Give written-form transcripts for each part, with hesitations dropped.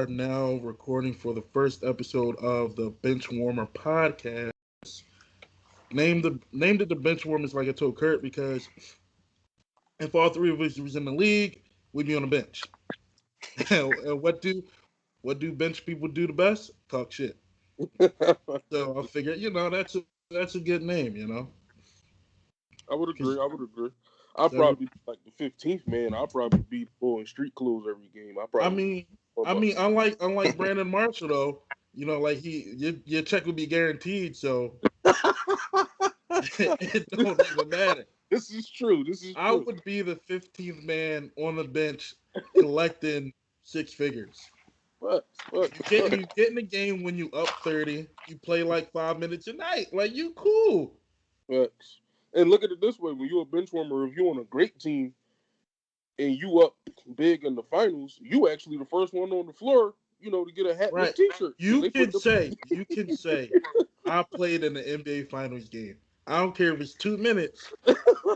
are now recording for the first episode of the Benchwarmer PODCAST. Named it the Benchwarmers like I told Kurt because if all three of us was in the league, we'd be on the bench. And what do bench people do the best? Talk shit. So I figured, that's a good name. I would 'Cause- agree. I'll probably be like the 15th man. I'll probably be in street clothes every game. I mean, unlike Brandon Marshall though, like your check would be guaranteed, so it don't even matter. This is true. I would be the 15th man on the bench collecting six figures. You get in the game when you up 30. You play like 5 minutes a night. Like you cool. Facts. And look at it this way: when you're a bench warmer, if you're on a great team and you up big in the finals, you actually the first one on the floor, to get a hat and a t-shirt. You can say, I played in the NBA Finals game. I don't care if it's 2 minutes.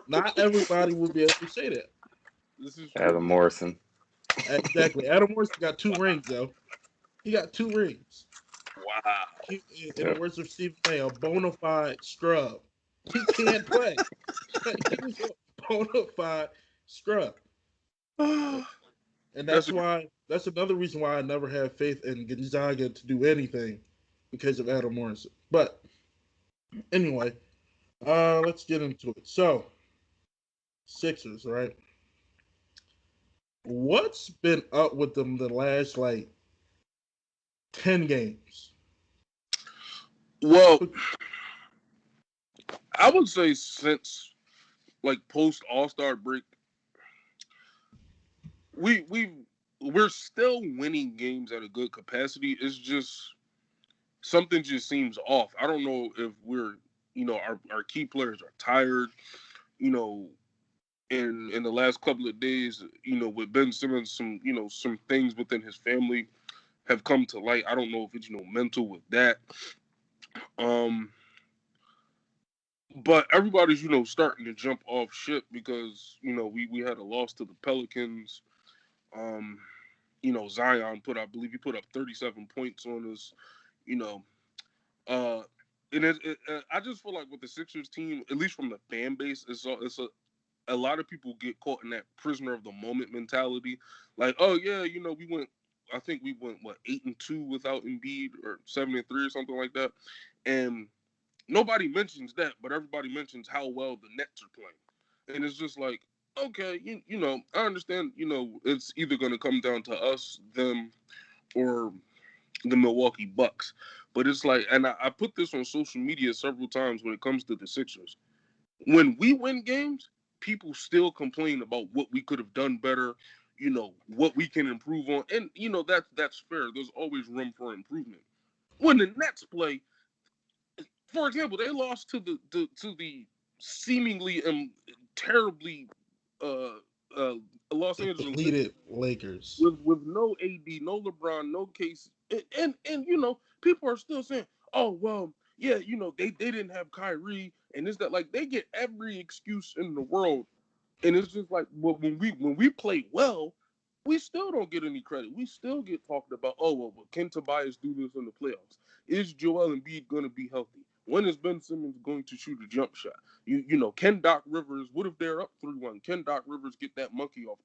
Not everybody will be able to say that. This is Adam Morrison. Exactly. Adam Morrison got 2 rings, though. He got 2 rings. Wow. In the words of Stephen A., a bona fide scrub. He can't play. He was a bona fide scrub. And that's another reason why I never had faith in Gonzaga to do anything because of Adam Morrison. But anyway, let's get into it. So, Sixers, right? What's been up with them the last 10 games? Well, I would say since post All-Star break, we're still winning games at a good capacity. It's just something just seems off. I don't know if we're our key players are tired. In the last couple of days, with Ben Simmons, some things within his family have come to light. I don't know if it's mental with that. But everybody's starting to jump off ship because we had a loss to the Pelicans. Zion I believe he put up 37 points on us. And I just feel like with the Sixers team, at least from the fan base, a lot of people get caught in that prisoner of the moment mentality. Like, oh yeah, I think we went 8-2 without Embiid or 7-3 or something like that, and nobody mentions that, but everybody mentions how well the Nets are playing, and it's just like, okay, I understand, it's either going to come down to us, them, or the Milwaukee Bucks, but it's like, and I put this on social media several times when it comes to the Sixers. When we win games, people still complain about what we could have done better, what we can improve on, and that's fair. There's always room for improvement. When the Nets play, for example, they lost to the seemingly terribly Los Angeles depleted Lakers with no AD, no LeBron, no Casey, and people are still saying, oh well, yeah, they didn't have Kyrie, and it's that they get every excuse in the world, and it's just like, well, when we play well, we still don't get any credit. We still get talked about, oh well, can Tobias do this in the playoffs? Is Joel Embiid going to be healthy? When is Ben Simmons going to shoot a jump shot? Can Doc Rivers, what if they're up 3-1? Can Doc Rivers get that monkey off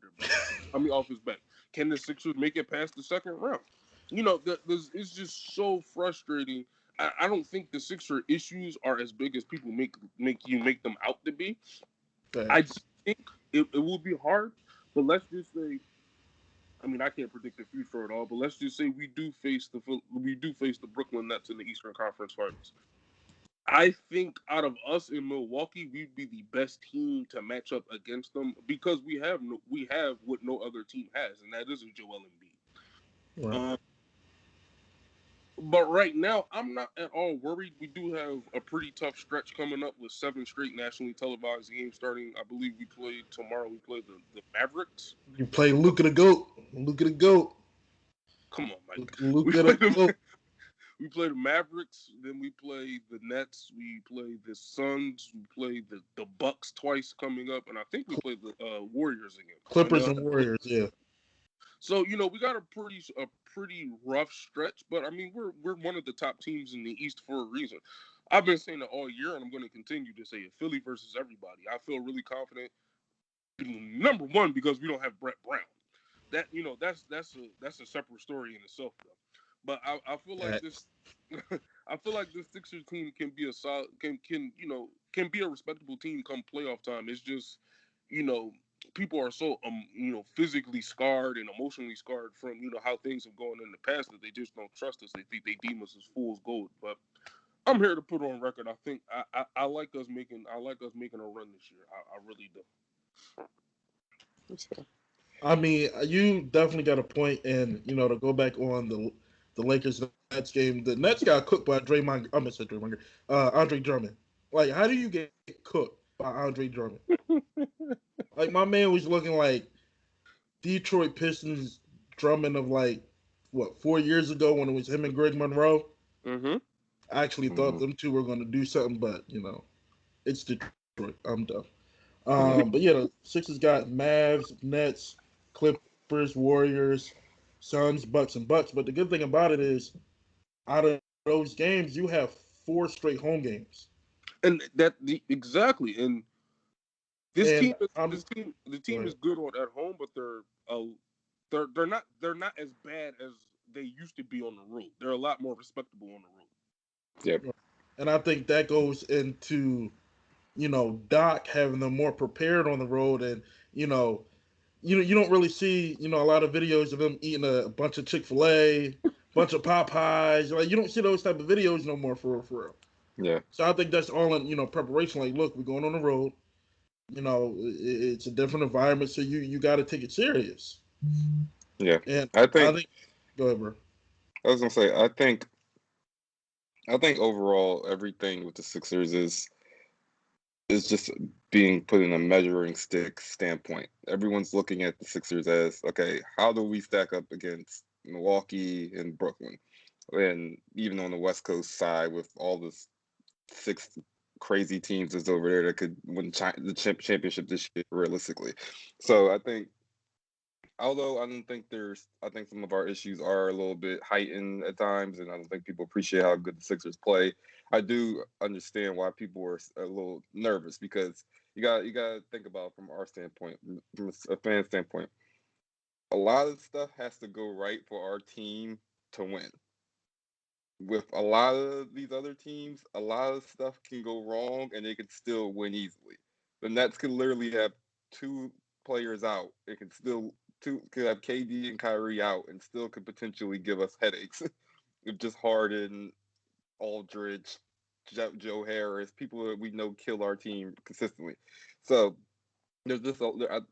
off his back? Can the Sixers make it past the second round? It's just so frustrating. I don't think the Sixer issues are as big as people make them out to be. I just think it will be hard, but let's just say, I mean, I can't predict the future at all, but let's just say we do face the Brooklyn Nets in the Eastern Conference Finals. I think out of us in Milwaukee, we'd be the best team to match up against them because we have what no other team has, and that is a Joel Embiid. Right. But right now, I'm not at all worried. We do have a pretty tough stretch coming up with 7 straight nationally televised games starting. I believe we play tomorrow. We play the Mavericks. You play Luka the GOAT. Luka the GOAT. Come on, Mike. Luka the GOAT. We play the Mavericks, then we play the Nets, we play the Suns, we play the Bucks twice coming up, and I think we play the Warriors again. Clippers and Warriors, yeah. So we got a pretty rough stretch, but I mean we're one of the top teams in the East for a reason. I've been saying it all year, and I'm going to continue to say it. Philly versus everybody. I feel really confident. Number one, because we don't have Brett Brown. That's a separate story in itself, though. But I feel like this. I feel like this Sixers team can be a solid, can be a respectable team come playoff time. It's just, you know, people are so physically scarred and emotionally scarred from how things have gone in the past that they just don't trust us. They think they deem us as fool's gold. But I'm here to put on record. I think I like us making a run this year. I really do. I mean, you definitely got a point, and to go back on the Lakers Nets game, the Nets got cooked by Andre Drummond. Like, how do you get cooked by Andre Drummond? Like, my man was looking like Detroit Pistons Drummond of 4 years ago when it was him and Greg Monroe. Mm-hmm. I actually thought them two were going to do something, but it's Detroit. I'm done. But yeah, the Sixers got Mavs, Nets, Clippers, Warriors, Suns, Bucks, and Bucks. But the good thing about it is, out of those games, you have 4 straight home games. And exactly. And the team is good at home, but they're not as bad as they used to be on the road. They're a lot more respectable on the road. Yep. And I think that goes into Doc having them more prepared on the road, and you don't really see a lot of videos of them eating a bunch of Chick-fil-A, bunch of Popeyes. Like, you don't see those type of videos no more for real. Yeah. So I think that's all in preparation. Like, look, we're going on the road. It's a different environment, so you got to take it serious. Yeah. And I think go ahead, bro. I was gonna say I think overall everything with the Sixers is just being put in a measuring stick standpoint. Everyone's looking at the Sixers as, okay, how do we stack up against Milwaukee and Brooklyn? And even on the West Coast side with all the 6 crazy teams that's over there that could win the championship this year, realistically. So I think, although I think some of our issues are a little bit heightened at times, and I don't think people appreciate how good the Sixers play. I do understand why people are a little nervous, because you got to think about from our standpoint, from a fan standpoint. A lot of stuff has to go right for our team to win. With a lot of these other teams, a lot of stuff can go wrong and they can still win easily. The Nets could literally have 2 players out. It could have KD and Kyrie out and still could potentially give us headaches. If just Harden, Aldridge, Joe Harris, people that we know kill our team consistently. So there's this.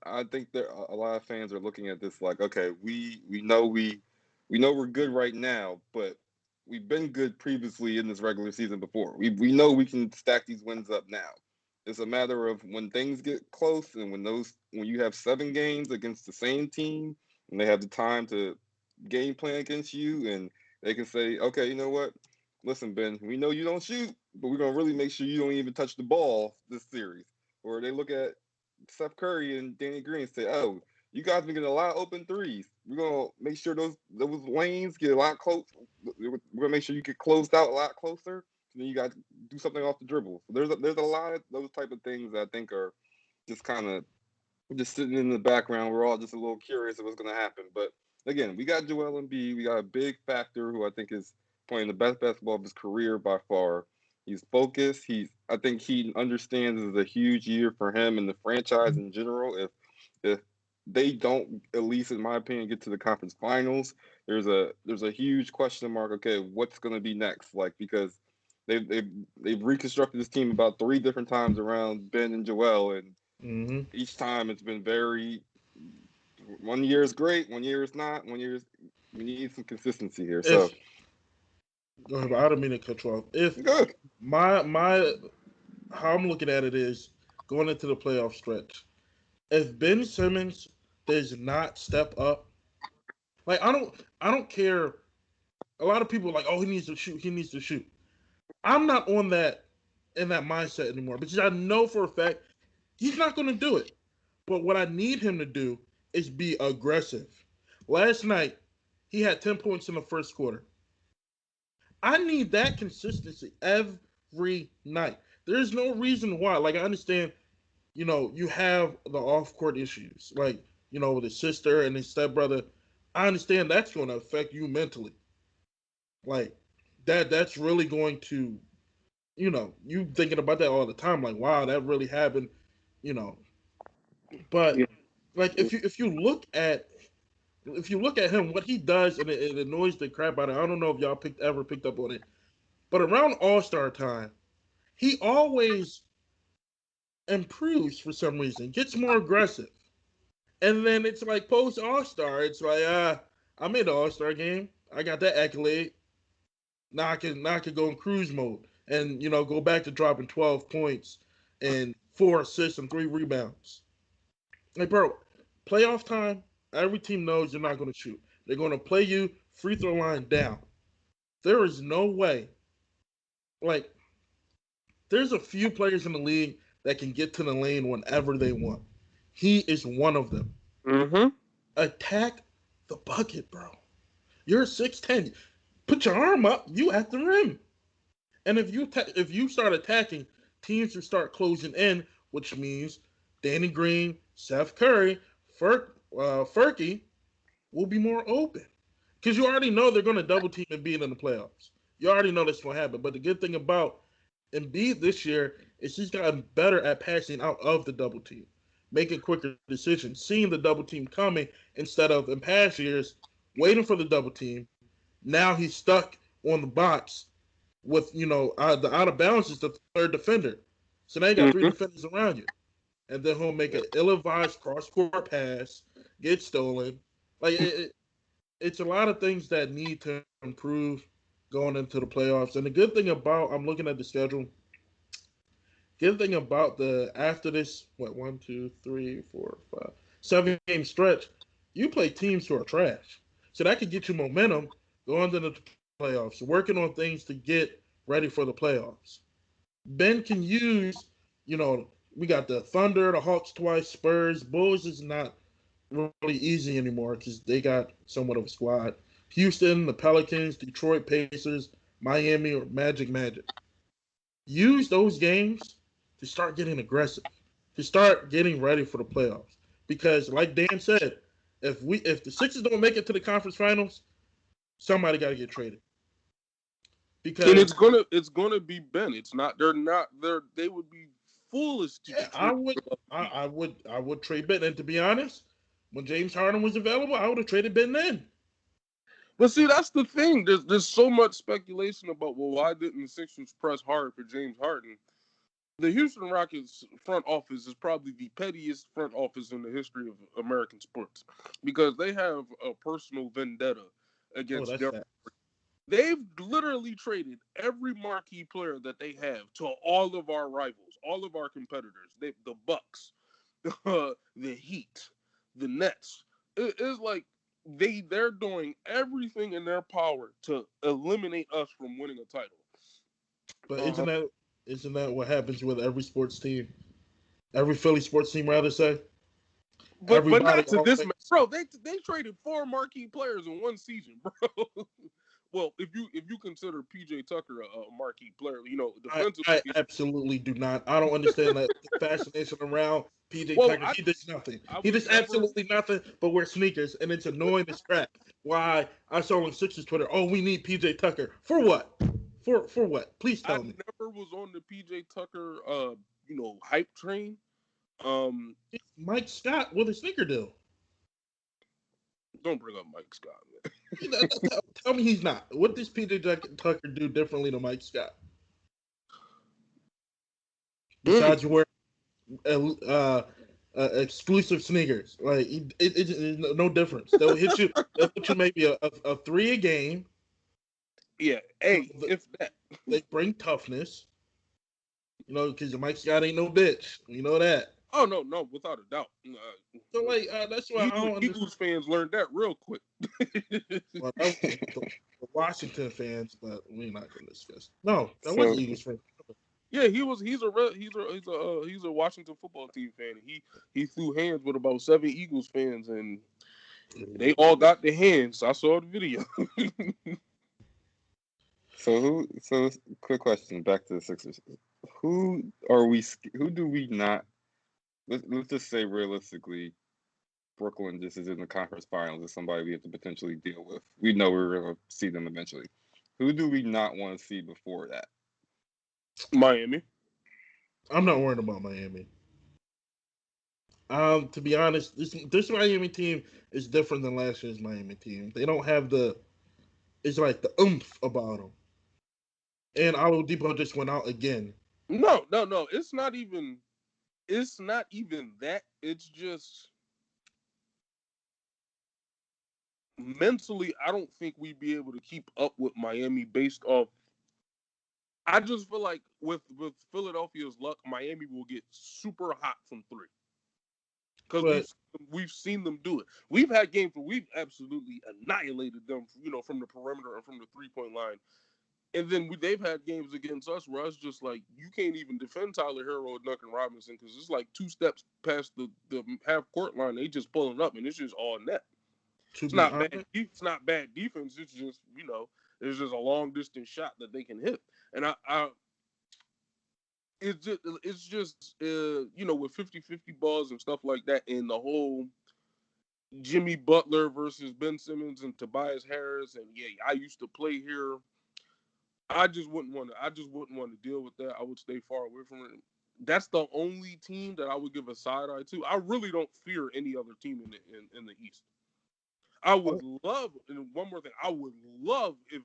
I think that a lot of fans are looking at this like, okay, we know we're good right now, but we've been good previously in this regular season before. We know we can stack these wins up now. It's a matter of when things get close, and when you have 7 games against the same team and they have the time to game plan against you, and they can say, okay, you know what? Listen, Ben, we know you don't shoot, but we're gonna really make sure you don't even touch the ball this series. Or they look at Steph Curry and Danny Green and say, oh, you guys been getting a lot of open threes. We're gonna make sure those lanes get a lot close. We're gonna make sure you get closed out a lot closer. And then you got to do something off the dribble. So there's a lot of those type of things that I think are just kind of just sitting in the background. We're all just a little curious of what's gonna happen. But again, we got Joel Embiid. We got a big factor who I think is playing the best basketball of his career by far. He's focused. I think he understands this is a huge year for him and the franchise in general. If they don't, at least in my opinion, get to the conference finals, there's a huge question mark. Okay, what's going to be next? Like, because they've reconstructed this team about 3 different times around Ben and Joel, and each time it's been very. One year is great, one year is not. We need some consistency here. So. Go ahead, I don't mean to cut you off. If Good. my how I'm looking at it is going into the playoff stretch. If Ben Simmons does not step up, like I don't care. A lot of people are like, oh, he needs to shoot. I'm not in that mindset anymore, because I know for a fact he's not going to do it. But what I need him to do is be aggressive. Last night, he had 10 points in the first quarter. I need that consistency every night. There's no reason why. Like, I understand, you have the off-court issues. Like, with his sister and his stepbrother. I understand that's going to affect you mentally. Like, that's really going to, you thinking about that all the time. Like, wow, that really happened, you know. But, Yeah. like, if you look at him, what he does, and it annoys the crap out of him. I don't know if y'all ever picked up on it, but around All-Star time, he always improves for some reason, gets more aggressive, and then it's like post All-Star, it's like I made the All-Star game, I got that accolade. Now I can go in cruise mode and go back to dropping 12 points and 4 assists and 3 rebounds. Like, bro, playoff time, every team knows you're not going to shoot. They're going to play you free throw line down. There is no way. Like, there's a few players in the league that can get to the lane whenever they want. He is one of them. Mm-hmm. Attack the bucket, bro. You're 6'10". Put your arm up. You at the rim. And if you start attacking, teams will start closing in, which means Danny Green, Seth Curry, Furky will be more open. Because you already know they're going to double team Embiid in the playoffs. You already know that's going to happen. But the good thing about Embiid this year is he's gotten better at passing out of the double team, making quicker decisions, seeing the double team coming instead of in past years waiting for the double team. Now he's stuck on the box with the out of bounds is the third defender. So now you got 3 defenders around you, and then he'll make an ill-advised cross-court pass, get stolen. Like it's a lot of things that need to improve going into the playoffs. And the good thing about I'm looking at the schedule. Good thing about the after this 1, 2, 3, 4, 5, 7 game stretch, you play teams who are trash, so that could get you momentum going into the playoffs, working on things to get ready for the playoffs. Ben can use, we got the Thunder, the Hawks twice, Spurs, Bulls is not really easy anymore because they got somewhat of a squad. Houston, the Pelicans, Detroit Pacers, Miami, or Magic. Use those games to start getting aggressive, to start getting ready for the playoffs. Because, like Dan said, if the Sixers don't make it to the conference finals, somebody got to get traded. Because and it's gonna be Ben. It's not. They would be foolish to. Yeah, I would trade Ben. And to be honest, when James Harden was available, I would have traded Ben then. But see, that's the thing. There's so much speculation about, well, why didn't the Sixers press hard for James Harden? The Houston Rockets front office is probably the pettiest front office in the history of American sports because they have a personal vendetta against Denver. They've literally traded every marquee player that they have to all of our rivals, all of our competitors. The Bucks, the Heat, the Nets. It's like they're doing everything in their power to eliminate us from winning a title. But isn't that what happens with every sports team? Every Philly sports team, rather say. But not to this, bro. They traded 4 marquee players in one season, bro. Well, if you consider PJ Tucker a marquee player, defensively, I absolutely do not. I don't understand that fascination around PJ Tucker. He does nothing. He does absolutely nothing but wear sneakers, and it's annoying as crap. Why I saw on Sixers Twitter, oh, we need PJ Tucker for what? For what? Please tell me. I never was on the PJ Tucker, hype train. It's Mike Scott with a sneaker deal. Don't bring up Mike Scott, man. Tell me he's not. What does PJ Tucker do differently to Mike Scott? Besides wear exclusive sneakers, like it's no difference. They'll hit you. They'll hit you maybe a 3 a game. Yeah, if that. They bring toughness. Because Mike Scott ain't no bitch. You know that. Oh no, without a doubt. So that's why I don't Eagles fans learned that real quick. Well, the Washington fans, but we're not going to discuss. No, that wasn't Eagles fans. Yeah, he's a Washington football team fan. He threw hands with about 7 Eagles fans, and They all got the hands. I saw the video. So quick question. Back to the Sixers. Who are we? Who do we not? Let's just say realistically, Brooklyn just is in the conference finals. Is somebody we have to potentially deal with. We know we're going to see them eventually. Who do we not want to see before that? Miami. I'm not worried about Miami. To be honest, this Miami team is different than last year's Miami team. They don't have it's like the oomph about them. And Oladipo just went out again. No. It's not even that. It's just mentally, I don't think we'd be able to keep up with Miami based off. I just feel like with Philadelphia's luck, Miami will get super hot from three. Because we've seen them do it. We've had games where we've absolutely annihilated them, from the perimeter and from the 3-point line. And then they've had games against us where it's just like, you can't even defend Tyler Hero or Duncan Robinson because it's like 2 steps past the half-court line. They just pulling up, and it's just all net. It's not bad. It's not bad defense. It's just, it's just a long-distance shot that they can hit. And it's just with 50-50 balls and stuff like that, and the whole Jimmy Butler versus Ben Simmons and Tobias Harris, and I used to play here. I just wouldn't want to deal with that. I would stay far away from it. That's the only team that I would give a side eye to. I really don't fear any other team in the East. I would love, and one more thing, I would love if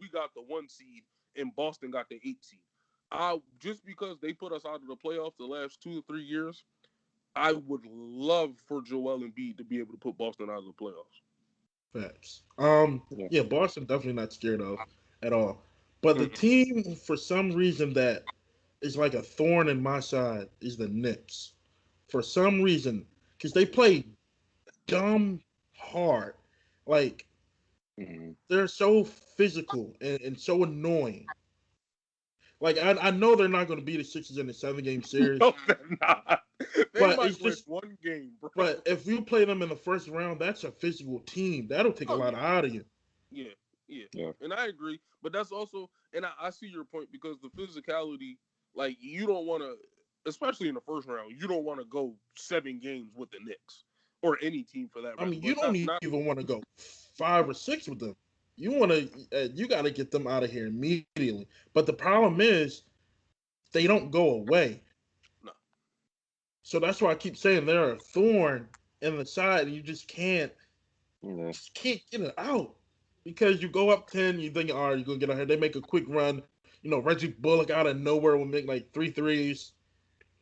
we got the 1 seed and Boston got the 8 seed. Just because they put us out of the playoffs the last 2 or 3 years, I would love for Joel Embiid to be able to put Boston out of the playoffs. Facts. Boston definitely not scared of at all. But the team, for some reason, that is like a thorn in my side is the Knicks. For some reason, because they play dumb hard. Like, they're so physical and so annoying. Like, I know they're not going to beat the Sixers in a 7-game series. No, they're not. They might win just 1 game, bro. But if you play them in the first round, that's a physical team. That'll take a lot out of you. Yeah. And I agree. But that's also, and I see your point, because the physicality, like, you don't want to, especially in the first round, you don't want to go 7 games with the Knicks or any team for that. I mean, you don't even want to go 5 or 6 with them. You want to, you got to get them out of here immediately. But the problem is, they don't go away. No. So that's why I keep saying they're a thorn in the side, and you just can't get it out. Because you go up 10, you think, all right, you're going to get out here. They make a quick run. Reggie Bullock out of nowhere will make like 3 threes.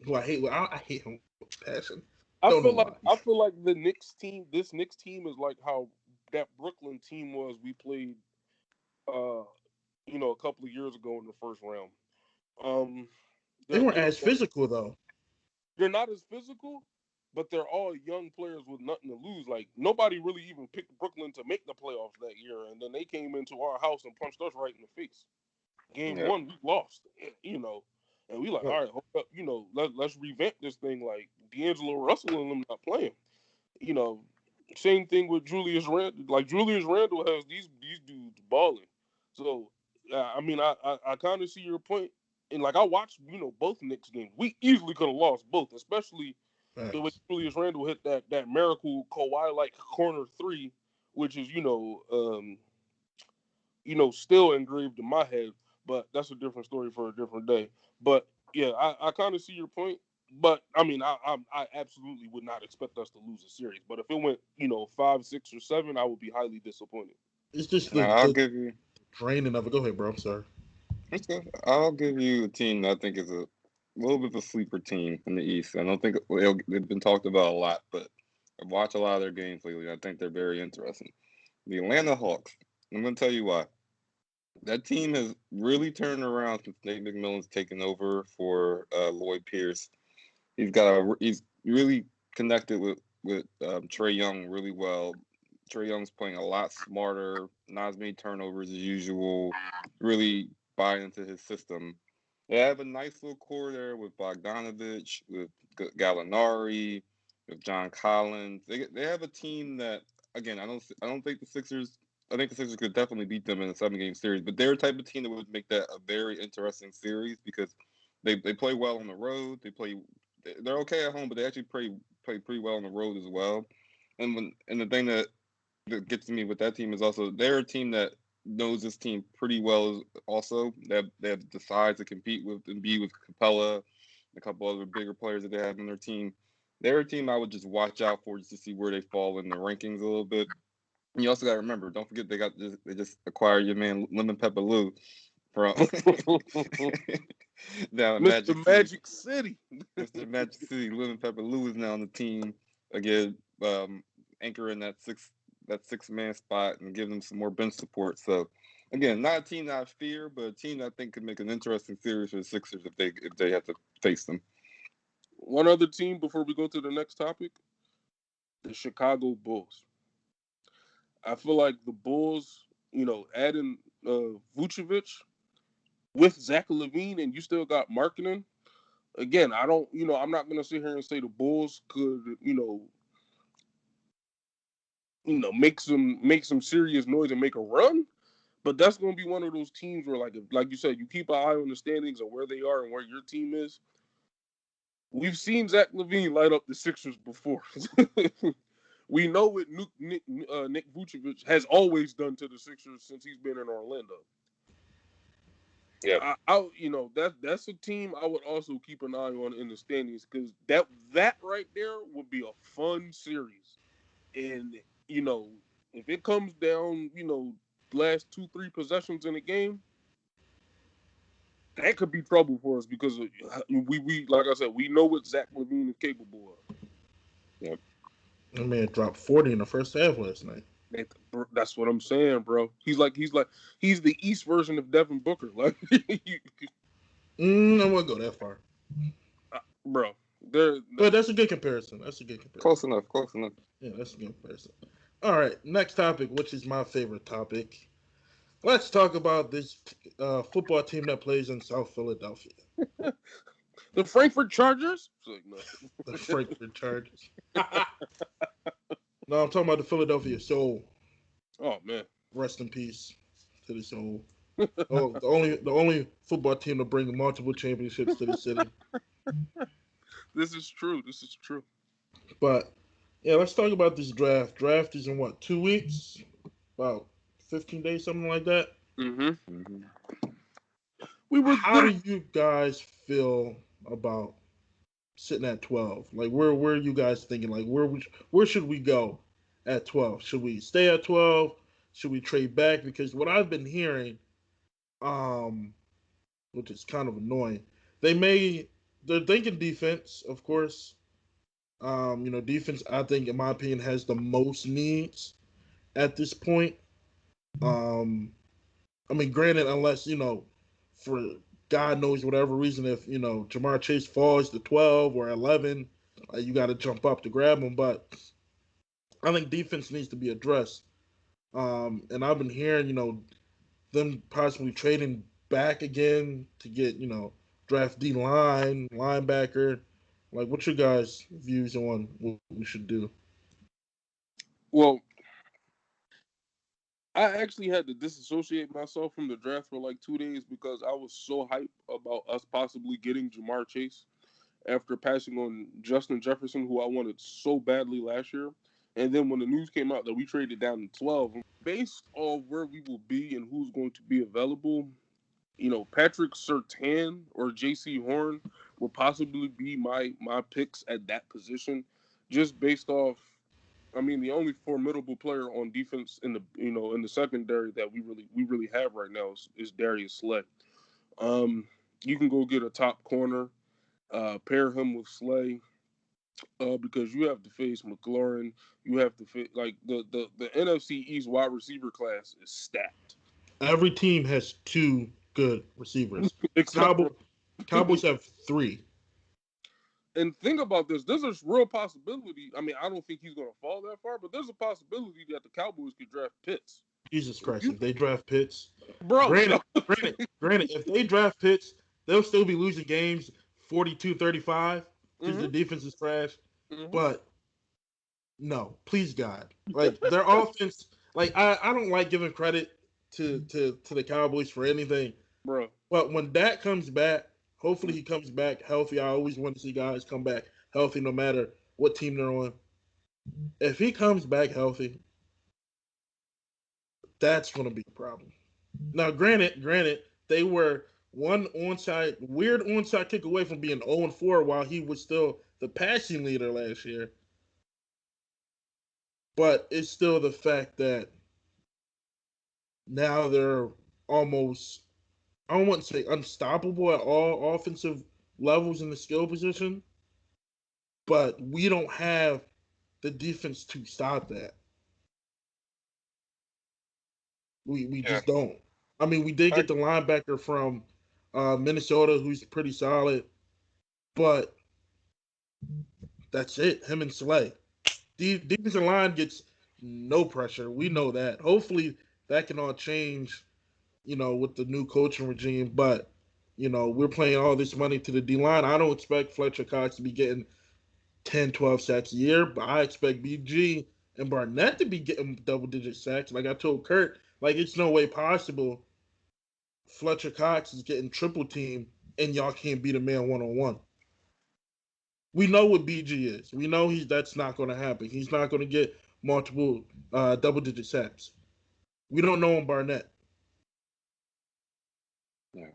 Who I hate. I hate him with passion. I feel like this Knicks team is like how that Brooklyn team was we played a couple of years ago in the first round. They weren't as physical though. They're not as physical, but they're all young players with nothing to lose. Like, nobody really even picked Brooklyn to make the playoffs that year, and then they came into our house and punched us right in the face. Game 1, we lost, and we like, all right, hold up, let's revamp this thing. Like, D'Angelo Russell and them not playing. Same thing with Julius Randle. Like, Julius Randle has these dudes balling. So, I kind of see your point. And, like, I watched, both Knicks games. We easily could have lost both, especially the way Julius Randle hit that miracle Kawhi-like corner 3, which is, still engraved in my head. But that's a different story for a different day. But, yeah, I kind of see your point. But, I mean, I absolutely would not expect us to lose a series. But if it went, 5, 6, or 7, I would be highly disappointed. It's just I'll give you draining of it. Go ahead, bro. I'm sorry. I'll give you a team that I think is a little bit of a sleeper team in the East. I don't think they've been talked about a lot, but I've watched a lot of their games lately. I think they're very interesting. The Atlanta Hawks. I'm going to tell you why. That team has really turned around since Nate McMillan's taken over for Lloyd Pierce. He's really connected with Trae Young really well. Trae Young's playing a lot smarter, not as many turnovers as usual. Really buy into his system. They have a nice little core there with Bogdanovich, with Gallinari, with John Collins. They have a team that again, I don't think the Sixers. I think the Sixers could definitely beat them in a 7-game series, but they're a type of team that would make that a very interesting series because they play well on the road. They're okay at home, but they actually play pretty well on the road as well. And the thing that gets me with that team is also they're a team that knows this team pretty well. Also, they have the size to compete with Embiid, with Capella, a couple other bigger players that they have on their team. They're a team I would just watch out for just to see where they fall in the rankings a little bit. And you also got to remember, don't forget they just acquired your man Lemon Pepper Lou from down in Mr. Magic City. Mr. Magic City. Lemon Pepper Lou is now on the team again, anchoring that 6-man spot and giving them some more bench support. So again, not a team that I fear, but a team that I think could make an interesting series for the Sixers if they have to face them. One other team before we go to the next topic, the Chicago Bulls. I feel like the Bulls, adding Vucevic with Zach LaVine, and you still got marketing. Again, I'm not gonna sit here and say the Bulls could, make some serious noise and make a run. But that's gonna be one of those teams where, like you said, you keep an eye on the standings of where they are and where your team is. We've seen Zach LaVine light up the Sixers before. We know what Nick Vucevic has always done to the Sixers since he's been in Orlando. Yeah, that's a team I would also keep an eye on in the standings because that right there would be a fun series. And if it comes down, last 2-3 possessions in a game, that could be trouble for us because we like I said, we know what Zach LaVine is capable of. Yep. That man dropped 40 in the first half last night. That's what I'm saying, bro. He's the East version of Devin Booker. Like, I won't go that far, bro. But that's a good comparison. Close enough. Yeah, that's a good comparison. All right, next topic, which is my favorite topic. Let's talk about this football team that plays in South Philadelphia. The Frankfurt Chargers? No. The Frankfurt Chargers. No, I'm talking about the Philadelphia Soul. Oh man, rest in peace to the Soul. The only football team to bring multiple championships to the city. This is true. But yeah, let's talk about this draft. Draft is in 2 weeks? About 15 days, something like that. Mm-hmm. How do you guys feel about sitting at 12? Like, where are you guys thinking? Like, where should we go at 12? Should we stay at 12? Should we trade back? Because what I've been hearing, which is kind of annoying, they're thinking defense, of course. Defense, I think, in my opinion, has the most needs at this point. Granted, unless, for God knows whatever reason, if, Jamar Chase falls to 12 or 11, you got to jump up to grab him. But I think defense needs to be addressed. And I've been hearing, them possibly trading back again to get, draft D-line, linebacker. Like, what's your guys' views on what we should do? Well, I actually had to disassociate myself from the draft for 2 days because I was so hyped about us possibly getting Jamar Chase after passing on Justin Jefferson, who I wanted so badly last year. And then when the news came out that we traded down to 12, based on where we will be and who's going to be available, Patrick Surtain or J.C. Horn will possibly be my picks at that position, just based off. The only formidable player on defense in the secondary that we really have right now is Darius Slay. You can go get a top corner, pair him with Slay, because you have to face McLaurin. You have to face the NFC East wide receiver class is stacked. Every team has 2 good receivers. Cowboys have 3. And think about this. There's a real possibility. I don't think he's going to fall that far, but there's a possibility that the Cowboys could draft Pitts. Jesus Christ, if they draft Pitts. Bro. Granted, if they draft Pitts, they'll still be losing games 42-35 because the defense is trash. Mm-hmm. But No, please God. Like their offense, like I don't like giving credit to the Cowboys for anything. bro. But when Dak comes back, hopefully he comes back healthy. I always want to see guys come back healthy no matter what team they're on. If he comes back healthy, that's gonna be a problem. Now, granted, they were one weird onside kick away from being 0-4 while he was still the passing leader last year. But it's still the fact that now they're almost, I don't want to say unstoppable at all offensive levels in the skill position, but we don't have the defense to stop that. We Yeah, just don't. I mean, we did I, get the linebacker from Minnesota, who's pretty solid, but that's it. Him and Slay. Defensive line gets no pressure. We know that. Hopefully, that can all change. With the new coaching regime, but we're playing all this money to the D line. I don't expect Fletcher Cox to be getting 10, 12 sacks a year, but I expect BG and Barnett to be getting double digit sacks. Like I told Kurt, like it's no way possible Fletcher Cox is getting triple team and y'all can't beat a man 1-on-1. We know what BG is. We know that's not going to happen. He's not going to get multiple double digit sacks. We don't know him Barnett. yeah.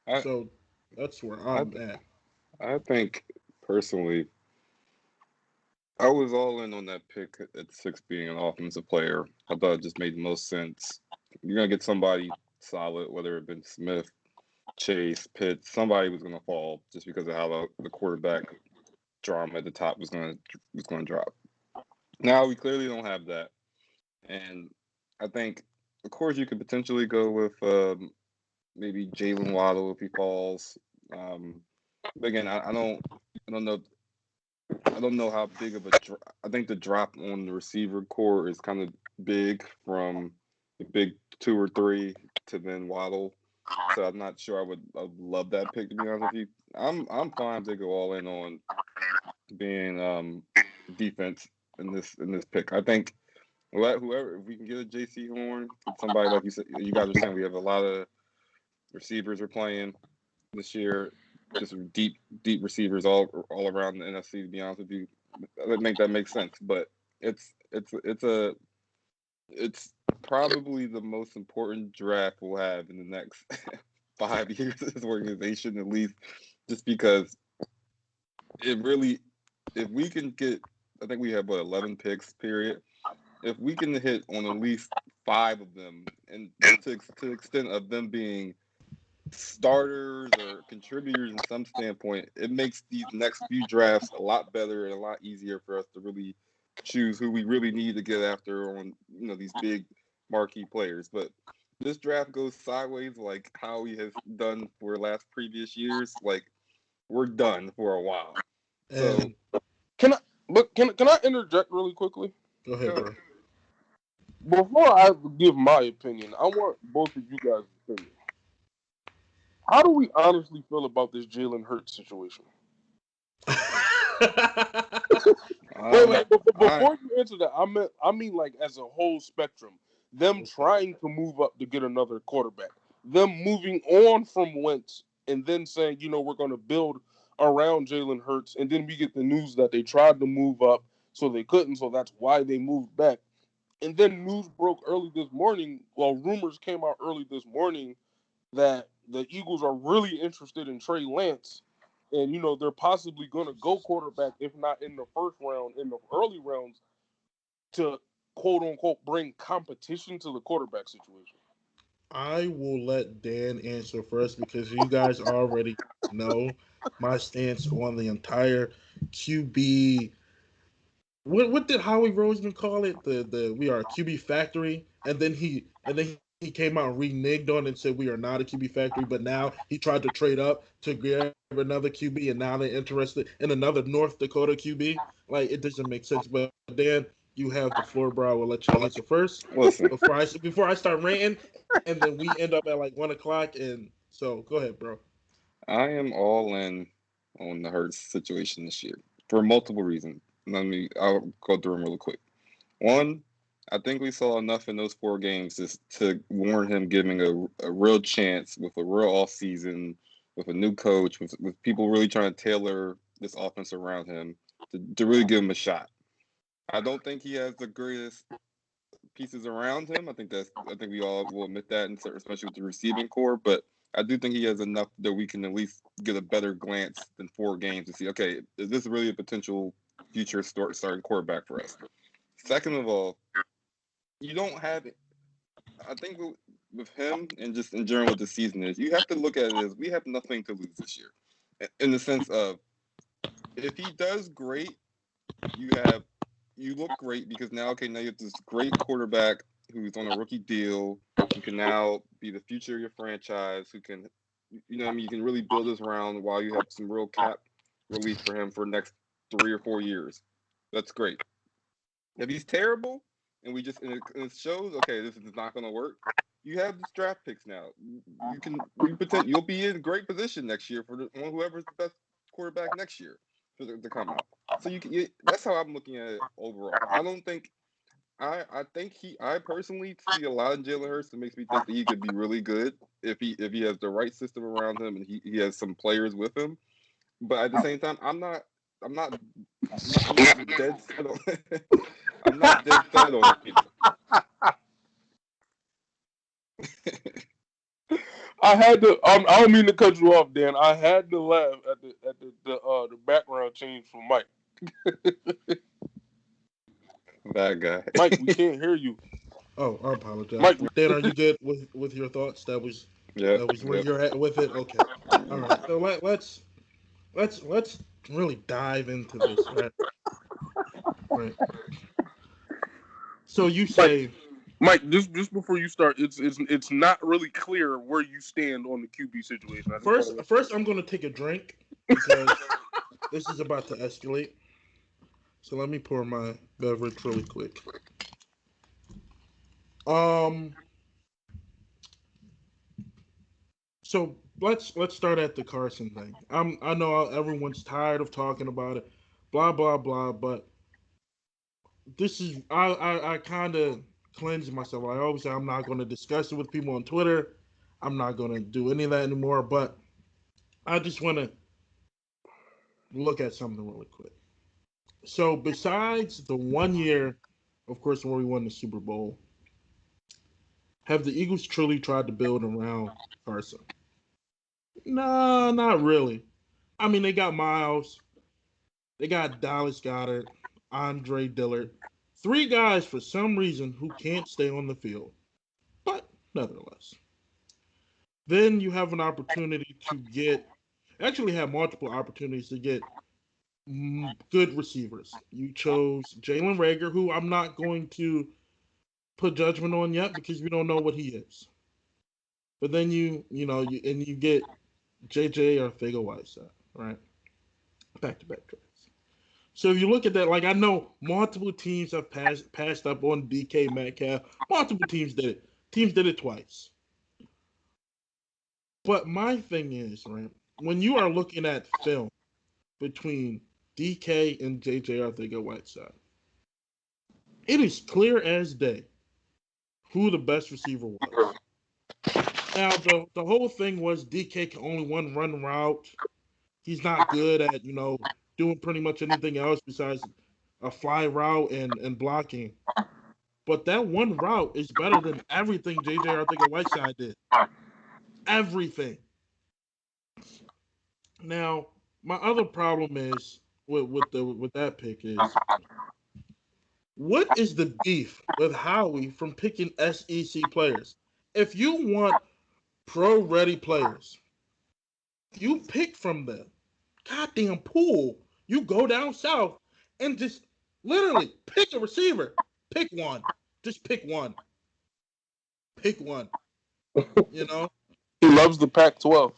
I, So that's where I, I'm at. I think personally, I was all in on that pick at 6 being an offensive player. I thought it just made the most sense. You're gonna get somebody solid, whether it been Smith, Chase, Pitts, somebody was gonna fall just because of how the quarterback drama at the top was gonna drop. Now we clearly don't have that, and I think, of course, you could potentially go with maybe Jalen Waddle if he falls. But again, I don't know. I don't know how big of a I think the drop on the receiver core is kind of big from the big 2 or 3 to then Waddle. So I'm not sure I'd love that pick, to be honest with you. I'm fine to go all in on being defense in this pick. I think whoever, if we can get a JC Horn, somebody like you said, you guys are saying we have a lot of receivers are playing this year, just deep receivers all around the NFC. To be honest with you, that makes sense. But it's probably the most important draft we'll have in the next 5 years of this organization, at least, just because it really, if we can get, I think we have 11 picks period. If we can hit on at least 5 of them, and to the extent of them being starters or contributors in some standpoint, it makes these next few drafts a lot better and a lot easier for us to really choose who we really need to get after on these big marquee players. But this draft goes sideways like Howie has done for the last previous years. Like we're done for a while. So And Can I interject really quickly? go ahead, bro. Before I give my opinion, I want both of you guys' opinion. How do we honestly feel about this Jalen Hurts situation? Wait, I before you answer that, I mean like as a whole spectrum. Them trying to move up to get another quarterback. Them moving on from Wentz and then saying, we're going to build around Jalen Hurts. And then we get the news that they tried to move up, so they couldn't. So that's why they moved back. And then news broke early this morning. Well, rumors came out early this morning that the Eagles are really interested in Trey Lance, and they're possibly going to go quarterback, if not in the first round, in the early rounds, to quote unquote bring competition to the quarterback situation. I will let Dan answer first because you guys already know my stance on the entire QB. What did Howie Roseman call it? The we are a QB factory, and then he came out and reneged on it and said we are not a QB factory. But now he tried to trade up to grab another QB, and now they're interested in another North Dakota QB. Like it doesn't make sense. But Dan, you have the floor, bro. I will let you answer first listen. before I start ranting, and then we end up at like 1 o'clock. And so go ahead, bro. I am all in on the Hurts situation this year for multiple reasons. I'll go through them real quick. One, I think we saw enough in those 4 games to warrant him giving a real chance with a real off season, with a new coach, with people really trying to tailor this offense around him to really give him a shot. I don't think he has the greatest pieces around him. I think we all will admit that, especially with the receiving core. But I do think he has enough that we can at least get a better glance than 4 games to see, okay, is this really a potential future starting quarterback for us? Second of all, you don't have. I think with him and just in general what the season is, you have to look at it as we have nothing to lose this year, in the sense of if he does great, you look great because now you have this great quarterback who's on a rookie deal, who can now be the future of your franchise, who can, you can really build this around while you have some real cap relief for him for the next 3 or 4 years. That's great. If he's terrible and it shows, okay, this is not going to work, you have these draft picks now. You'll be in great position next year for whoever's the best quarterback next year to come out. So that's how I'm looking at it overall. I don't think I personally see a lot of Jalen Hurts that makes me think that he could be really good if he has the right system around him and he has some players with him. But at the same time, I'm not dead set on I'm not dead set on it. I had to. I don't mean to cut you off, Dan. I had to laugh at the background change from Mike. Bad guy. Mike, we can't hear you. Oh, I apologize. Mike, Dan, are you good with your thoughts? That was where you're at with it. Okay. All right. So let's really dive into this. Right. Right. So you say, Mike, just before you start, it's not really clear where you stand on the QB situation. First, I'm going to take a drink because this is about to escalate. So let me pour my beverage really quick. So let's start at the Carson thing. I know everyone's tired of talking about it, blah blah blah. But this is I kind of cleanse myself. I always say I'm not going to discuss it with people on Twitter. I'm not going to do any of that anymore. But I just want to look at something really quick. So besides the 1 year, of course, when we won the Super Bowl, have the Eagles truly tried to build around Carson? No, not really. I mean, they got Miles, they got Dallas Goedert, Andre Dillard, 3 guys for some reason who can't stay on the field, but nevertheless. Then you have an opportunity actually have multiple opportunities to get good receivers. You chose Jalen Reagor, who I'm not going to put judgment on yet because we don't know what he is. But then you get JJ Arcega-Whiteside, right? Back-to-back trades. So if you look at that, like I know multiple teams have passed up on DK Metcalf. Multiple teams did it. Teams did it twice. But my thing is, right, when you are looking at film between DK and JJ Arcega-Whiteside, it is clear as day who the best receiver was. Now, the whole thing was DK can only run route. He's not good at, doing pretty much anything else besides a fly route and blocking. But that one route is better than everything JJ Arcega-Whiteside did. Everything. Now, my other problem is with that pick is what is the beef with Howie from picking SEC players? If you want pro-ready players, you pick from the goddamn pool. You go down south and just literally pick a receiver. Pick one. Just pick one. Pick one. You know? He loves the Pac-12.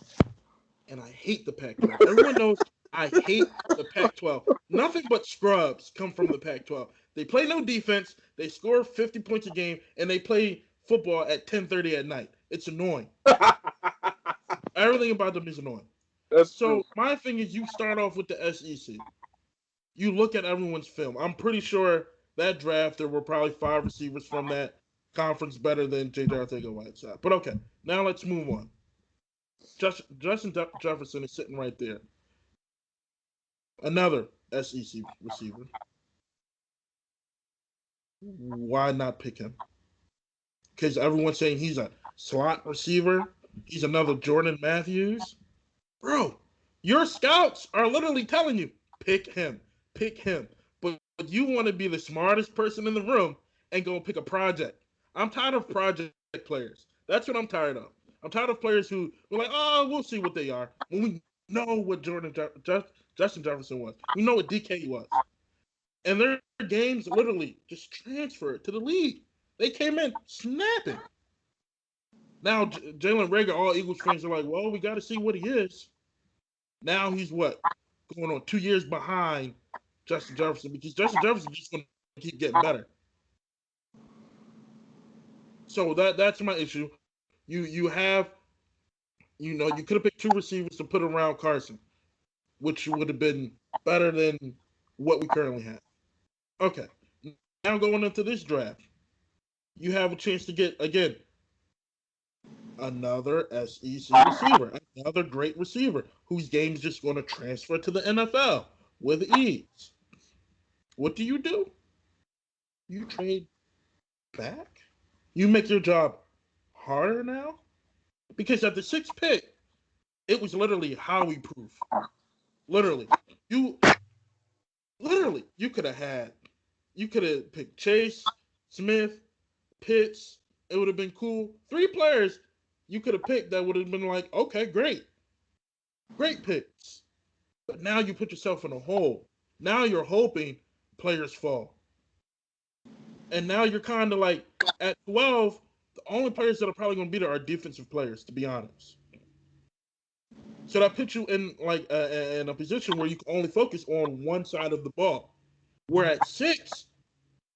And I hate the Pac-12. Everyone knows I hate the Pac-12. Nothing but scrubs come from the Pac-12. They play no defense. They score 50 points a game, and they play football at 10:30 at night. It's annoying. Everything about them is annoying. That's so true. My thing is, you start off with the SEC. you look at everyone's film. I'm pretty sure that draft there were probably 5 receivers from that conference better than J.J. Arcega-Whiteside. But okay, now let's move on. Justin Jefferson is sitting right there. Another SEC receiver. Why not pick him? Because everyone's saying he's a slot receiver. He's another Jordan Matthews. Bro, your scouts are literally telling you, pick him, pick him. But you want to be the smartest person in the room and go pick a project. I'm tired of project players. That's what I'm tired of. I'm tired of players who were like, oh, we'll see what they are. When we know what Justin Jefferson was. We know what DK was. And their games literally just transferred to the league. They came in snapping. Now, Jalen Reagor, all Eagles fans are like, well, we got to see what he is. Now he's what? Going on 2 years behind Justin Jefferson because Justin Jefferson just going to keep getting better. So that's my issue. You have, you could have picked 2 receivers to put around Carson, which would have been better than what we currently have. Okay. Now going into this draft, you have a chance to get, again, another SEC receiver, another great receiver whose game is just going to transfer to the NFL with ease. What do? You trade back? You make your job harder now? Because at the 6th pick, it was literally Howie proof. Literally. You could have picked Chase, Smith, Pitts. It would have been cool. 3 players you could have picked that would have been like, okay, great. Great picks. But now you put yourself in a hole. Now you're hoping players fall. And now you're kind of like, at 12, the only players that are probably going to be there are defensive players, to be honest. So that puts you in like in a position where you can only focus on one side of the ball. Where at 6,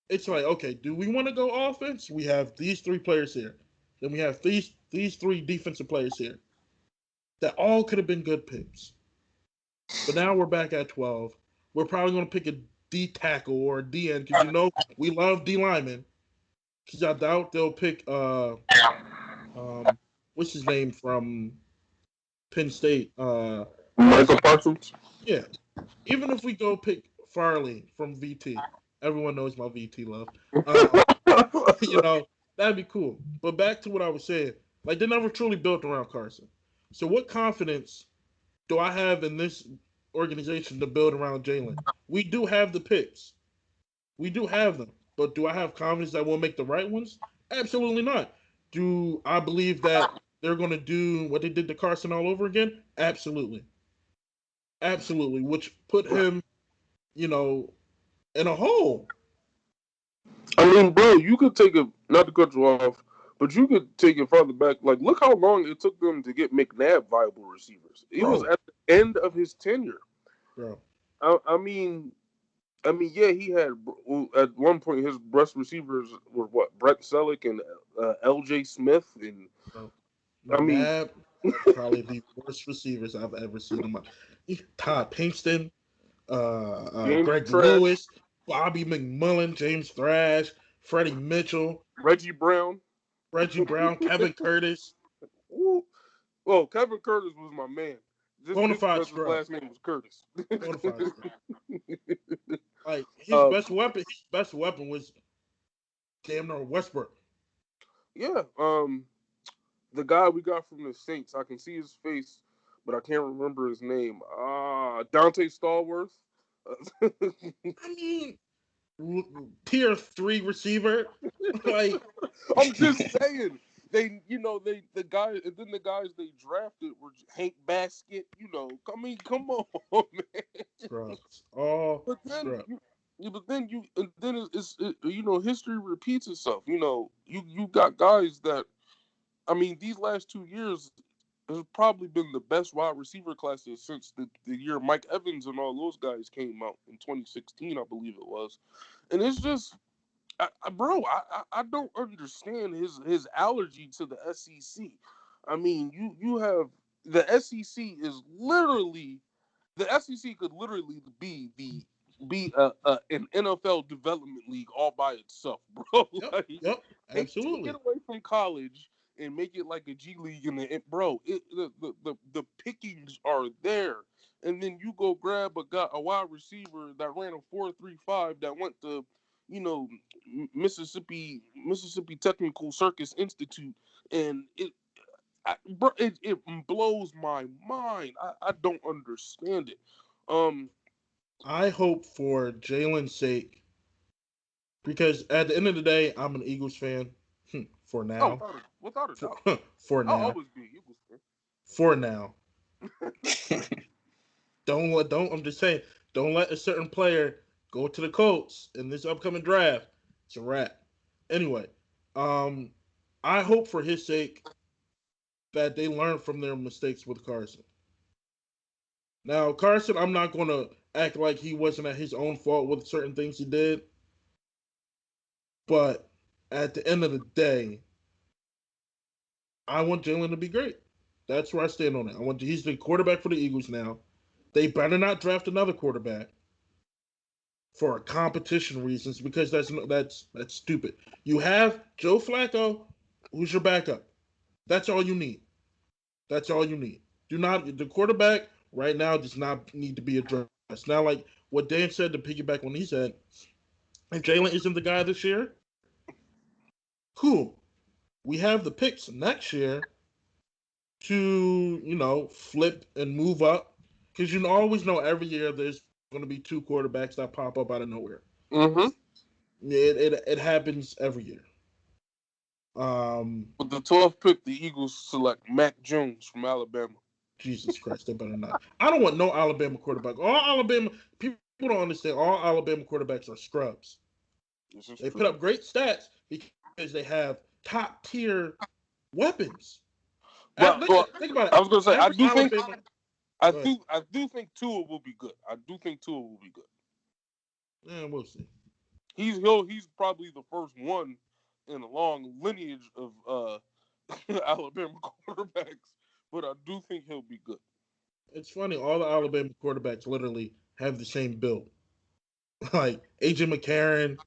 it's like, okay, do we want to go offense? We have these 3 players here. Then we have these 3 defensive players here. That all could have been good picks. But now we're back at 12. We're probably going to pick a D tackle or a D end because we love D linemen. Because I doubt they'll pick what's his name from Penn State? Michael Parsons. Yeah. Even if we go pick Farley from VT, everyone knows my VT love. That'd be cool. But back to what I was saying, like they never truly built around Carson. So what confidence do I have in this organization to build around Jalen? We do have the picks. We do have them. But do I have confidence that we'll make the right ones? Absolutely not. Do I believe that they're going to do what they did to Carson all over again? Absolutely. Absolutely. Which put him, in a hole. I mean, bro, you could take it, not to cut you off, but you could take it farther back. Like, look how long it took them to get McNabb viable receivers. It was at the end of his tenure. Bro. I mean, yeah, he had, at one point, his best receivers were what? Brett Selleck and L.J. Smith. And McNabb, probably the worst receivers I've ever seen in my Todd Pinkston, Greg Lewis, Bobby McMullen, James Thrash, Freddie Mitchell, Reggie Brown, Kevin Curtis. Ooh. Well, Kevin Curtis was my man. Just because his last name was Curtis. Like his best weapon was damn near Westbrook. Yeah, the guy we got from the Saints, I can see his face, but I can't remember his name. Dante Stallworth. I mean, tier 3 receiver. Like, I'm just saying. The guys they drafted were Hank Basket. Come on, man. Scrubs. But then history repeats itself. You got guys that, I mean, these last 2 years has probably been the best wide receiver classes since the year Mike Evans and all those guys came out in 2016, I believe it was. And it's just, I don't understand his allergy to the SEC. I mean, you have the SEC is literally, the SEC could literally be be an NFL development league all by itself, bro. Like, Yep, absolutely. Take it away from college and make it like a G League, and the pickings are there. And then you go grab a wide receiver that ran a 4.35 that went to, Mississippi Technical Circus Institute, and it blows my mind. I don't understand it. I hope for Jalen's sake, because at the end of the day, I'm an Eagles fan. For now. Without a doubt. For now. I'll always be an Eagles fan. For now. I'm just saying, don't let a certain player go to the Colts in this upcoming draft. It's a wrap. Anyway, I hope for his sake that they learn from their mistakes with Carson. Now, Carson, I'm not going to act like he wasn't at his own fault with certain things he did. But at the end of the day, I want Jalen to be great. That's where I stand on it. He's the quarterback for the Eagles now. They better not draft another quarterback for competition reasons, because that's stupid. You have Joe Flacco, who's your backup. That's all you need. That's all you need. The quarterback right now does not need to be addressed. Now, like what Dan said, to piggyback when he said, if Jalen isn't the guy this year, cool. We have the picks next year to, flip and move up, because you always know every year there's going to be two quarterbacks that pop up out of nowhere. Mm-hmm. It happens every year. With the 12th pick, the Eagles select Mac Jones from Alabama. Jesus Christ, they better not. I don't want no Alabama quarterback. All Alabama people don't understand. All Alabama quarterbacks are scrubs. They put up great stats because they have top tier weapons. Well, think about it. I was going to say, I do think Tua will be good. Yeah, we'll see. He's probably the first one in a long lineage of Alabama quarterbacks, but I do think he'll be good. It's funny, all the Alabama quarterbacks literally have the same build. Like AJ McCarron,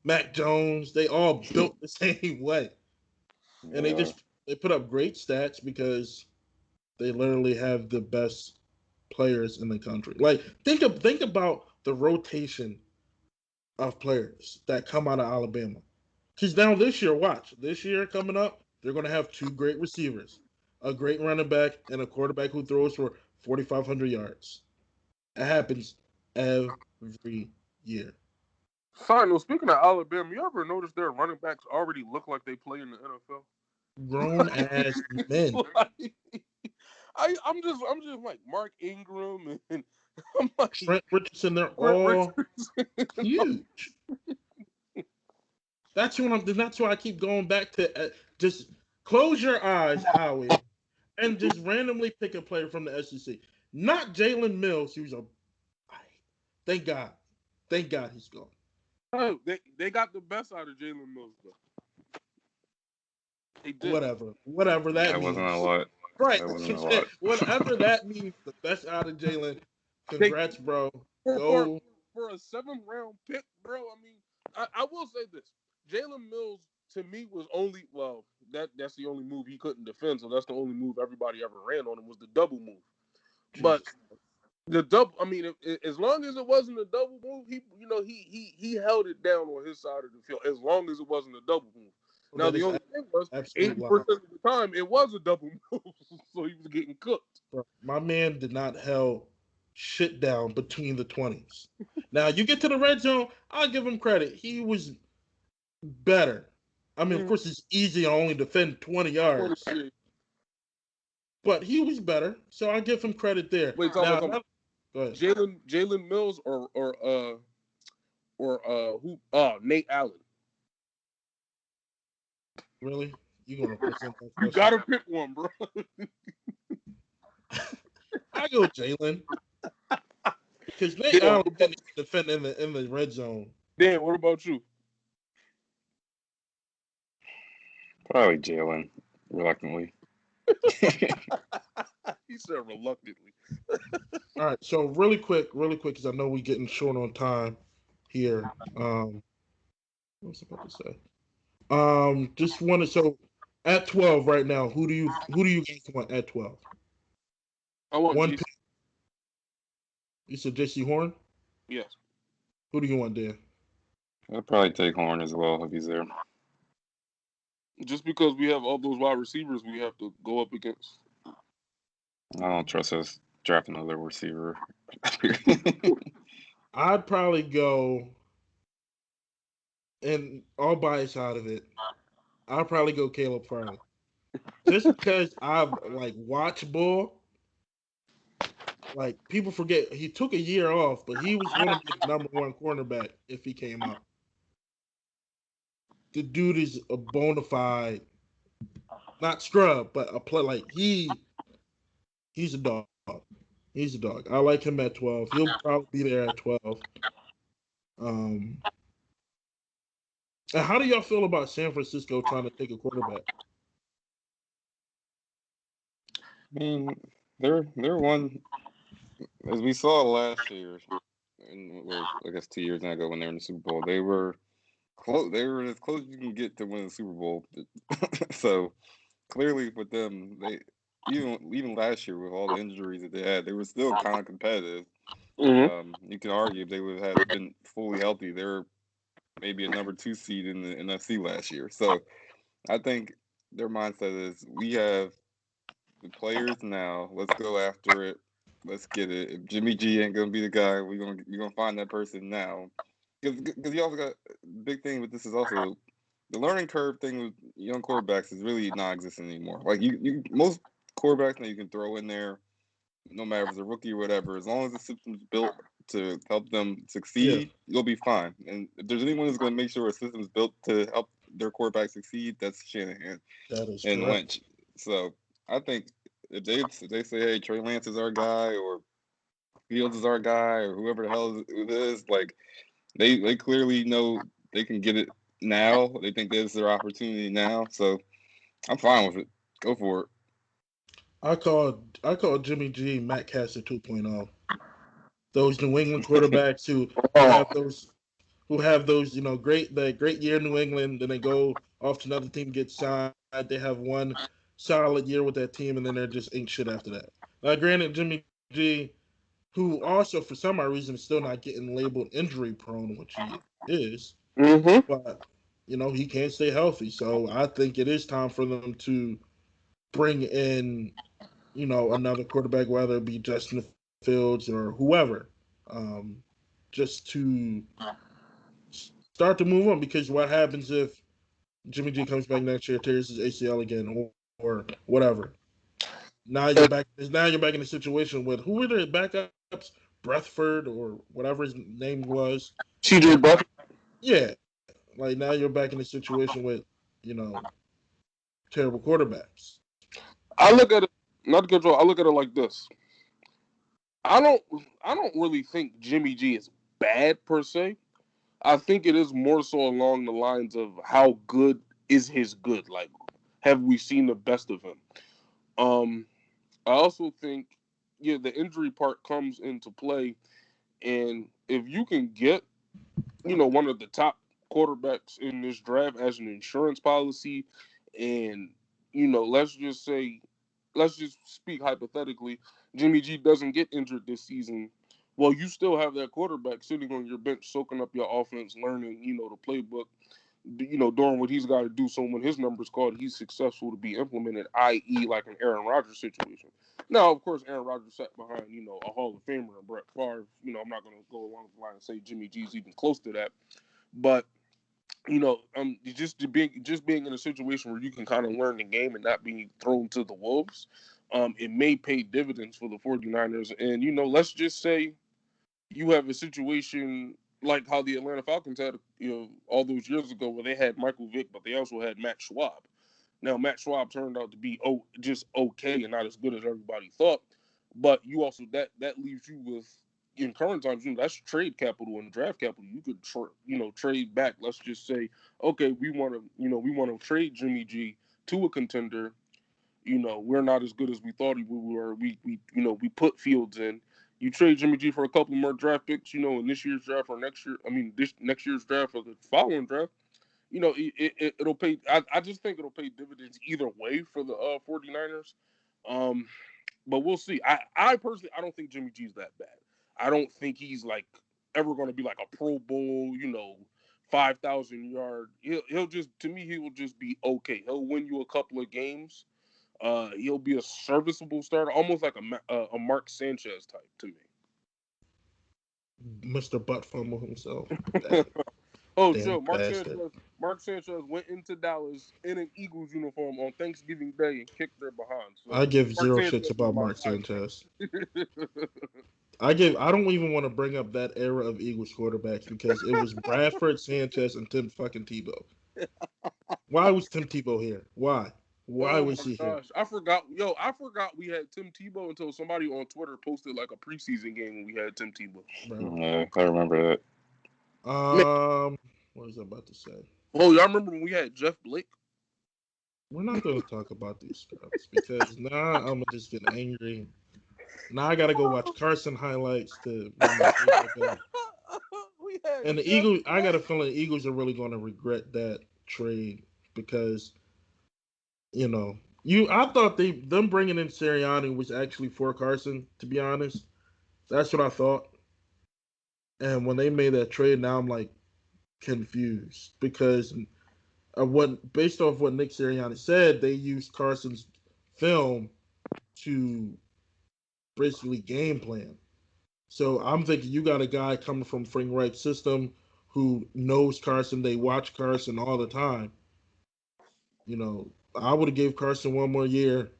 Mac Jones, they all built the same way. And they put up great stats because they literally have the best players in the country. Like think about the rotation of players that come out of Alabama. Because now this year coming up, they're going to have two great receivers, a great running back, and a quarterback who throws for 4,500 yards. It happens every year. Final. Speaking of Alabama, you ever notice their running backs already look like they play in the NFL? Grown ass men. I'm just like Mark Ingram, and I'm like Trent Richardson. They're all huge. That's why I keep going back to just close your eyes, Howie, and just randomly pick a player from the SEC. Not Jalen Mills, who's thank God he's gone. Oh, they got the best out of Jalen Mills, though. They did. Whatever that means. Wasn't a lot. Right. That wasn't a lot. Whatever that means, the best out of Jalen. Congrats, bro. Go. For a 7th round pick, bro. I mean, I will say this. Jalen Mills, to me, was that's the only move he couldn't defend, so that's the only move everybody ever ran on him was the double move. Jesus. But the double, I mean, as long as it wasn't a double move, he held it down on his side of the field. As long as it wasn't a double move. Now the only thing was 80% of the time it was a double move, so he was getting cooked. Bro, my man did not held shit down between the 20s. Now you get to the red zone, I'll give him credit. He was better. I mean, of course, it's easy to only defend 20 yards. But he was better, so I'll give him credit there. Wait, go ahead. Jalen Mills or who? Nate Allen. Really? You gonna present that? You gotta pick one, bro. I go Jalen because Nate Allen didn't defend in the red zone. Dan, what about you? Probably Jalen, reluctantly. He He said reluctantly. All right, so really quick, because I know we're getting short on time here. What was I about to say? Just wanted so at 12 right now. Who do you guys want at 12? I want One JC. pick. You said J.C. Horn. Yes. Who do you want, Dan? I'd probably take Horn as well if he's there. Just because we have all those wide receivers we have to go up against. I don't trust us drafting another receiver. I'd probably go, and all bias out of it, I'd probably go Caleb Farley. Just because I've watched Bull, people forget he took a year off, but he was going to be the number one cornerback if he came up. The dude is a bona fide, not scrub, but a play he's a dog. He's a dog. I like him at 12. He'll probably be there at 12. And how do y'all feel about San Francisco trying to take a quarterback? I mean, they're one, as we saw last year, I guess 2 years ago when they were in the Super Bowl. They were close. They were as close as you can get to winning the Super Bowl. So clearly, with them, they even last year with all the injuries that they had, they were still kind of competitive. Mm-hmm. You can argue if they would have been fully healthy, they were maybe a number 2 seed in the NFC last year. So I think their mindset is we have the players now. Let's go after it. Let's get it. If Jimmy G ain't gonna be the guy, we're gonna find that person now. Because you also got big thing with this is also the learning curve thing with young quarterbacks is really non-existent anymore. Like you most quarterbacks now you can throw in there, no matter if it's a rookie or whatever, as long as the system's built to help them succeed, you'll be fine. And if there's anyone who's going to make sure a system's built to help their quarterback succeed, that's Shanahan and correct. Lynch. So I think if they say, hey, Trey Lance is our guy or Fields is our guy or whoever the hell it is, like they clearly know they can get it now. They think this is their opportunity now. So I'm fine with it. Go for it. I call Jimmy G Matt Castle 2.0. Those New England quarterbacks who have those great year in New England, then they go off to another team, get signed. They have one solid year with that team, and then they're just ain't shit after that. Now, granted, Jimmy G, who also for some odd reason is still not getting labeled injury prone, which he is, Mm-hmm. but he can't stay healthy. So I think it is time for them to bring in another quarterback, whether it be Justin Fields or whoever, just to start to move on. Because what happens if Jimmy G comes back next year, tears his ACL again, or whatever? Now you're back. Now you're back in a situation with who were the backups? Breathford or whatever his name was. CJ Buff. Yeah, like now you're back in a situation with you know terrible quarterbacks. I look at it not to control. I look at it like this. I don't really think Jimmy G is bad per se. I think it is more so along the lines of how good is his good. Like, have we seen the best of him? Um, I also think, yeah, the injury part comes into play, and if you can get, one of the top quarterbacks in this draft as an insurance policy, and let's just speak hypothetically, Jimmy G doesn't get injured this season. Well, you still have that quarterback sitting on your bench, soaking up your offense, learning, the playbook, doing what he's got to do. So when his number's called, he's successful to be implemented, i.e., like an Aaron Rodgers situation. Now, of course, Aaron Rodgers sat behind, a Hall of Famer and Brett Favre. I'm not going to go along the line and say Jimmy G's even close to that, but just being in a situation where you can kind of learn the game and not being thrown to the wolves, it may pay dividends for the 49ers. And let's just say you have a situation like how the Atlanta Falcons had, all those years ago where they had Michael Vick, but they also had Matt Schwab. Now, Matt Schwab turned out to be just okay and not as good as everybody thought. But you also that leaves you with, in current times, that's trade capital and draft capital. You could trade back. Let's just say, okay, we want to trade Jimmy G to a contender. we're not as good as we thought we were. We put Fields in. You trade Jimmy G for a couple more draft picks, in this year's draft or next year. I mean, this next year's draft or the following draft. It'll pay. I just think it'll pay dividends either way for the 49ers. But we'll see. I personally, I don't think Jimmy G's that bad. I don't think he's like ever going to be like a Pro Bowl, 5,000 yard. He'll just, to me, he will just be okay. He'll win you a couple of games. He'll be a serviceable starter, almost like a Mark Sanchez type to me. Mr. Butt Fumble himself. Joe, Mark Sanchez went into Dallas in an Eagles uniform on Thanksgiving Day and kicked their behind. So I give zero shits about Mark Sanchez. I don't even want to bring up that era of Eagles quarterbacks because it was Bradford, Sanchez, and Tim fucking Tebow. Why was Tim Tebow here? Why was he here? I forgot we had Tim Tebow until somebody on Twitter posted like a preseason game when we had Tim Tebow. I remember that. What was I about to say? Oh, y'all remember when we had Jeff Blake? We're not going to talk about these scrubs because now I'm just getting angry. Now I got to go watch Carson highlights to. And the Eagles, I got a feeling the Eagles are really going to regret that trade because, I thought them bringing in Sirianni was actually for Carson. To be honest, that's what I thought. And when they made that trade, now I'm like confused because based off what Nick Sirianni said, they used Carson's film to basically game plan. So I'm thinking you got a guy coming from Frank Reich's system who knows Carson. They watch Carson all the time. I would have gave Carson one more year.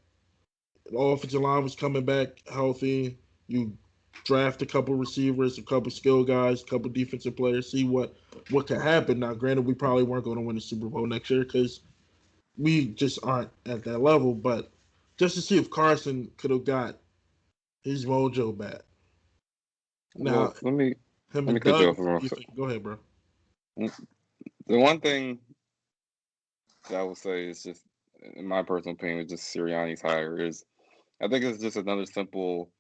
The offensive line was coming back healthy. You draft a couple receivers, a couple skill guys, a couple defensive players, see what could happen. Now, granted, we probably weren't going to win the Super Bowl next year because we just aren't at that level. But just to see if Carson could have got his mojo back. Now, let me cut you off. Go ahead, bro. The one thing that I will say is just, in my personal opinion, with just Sirianni's hire is, I think it's just another simple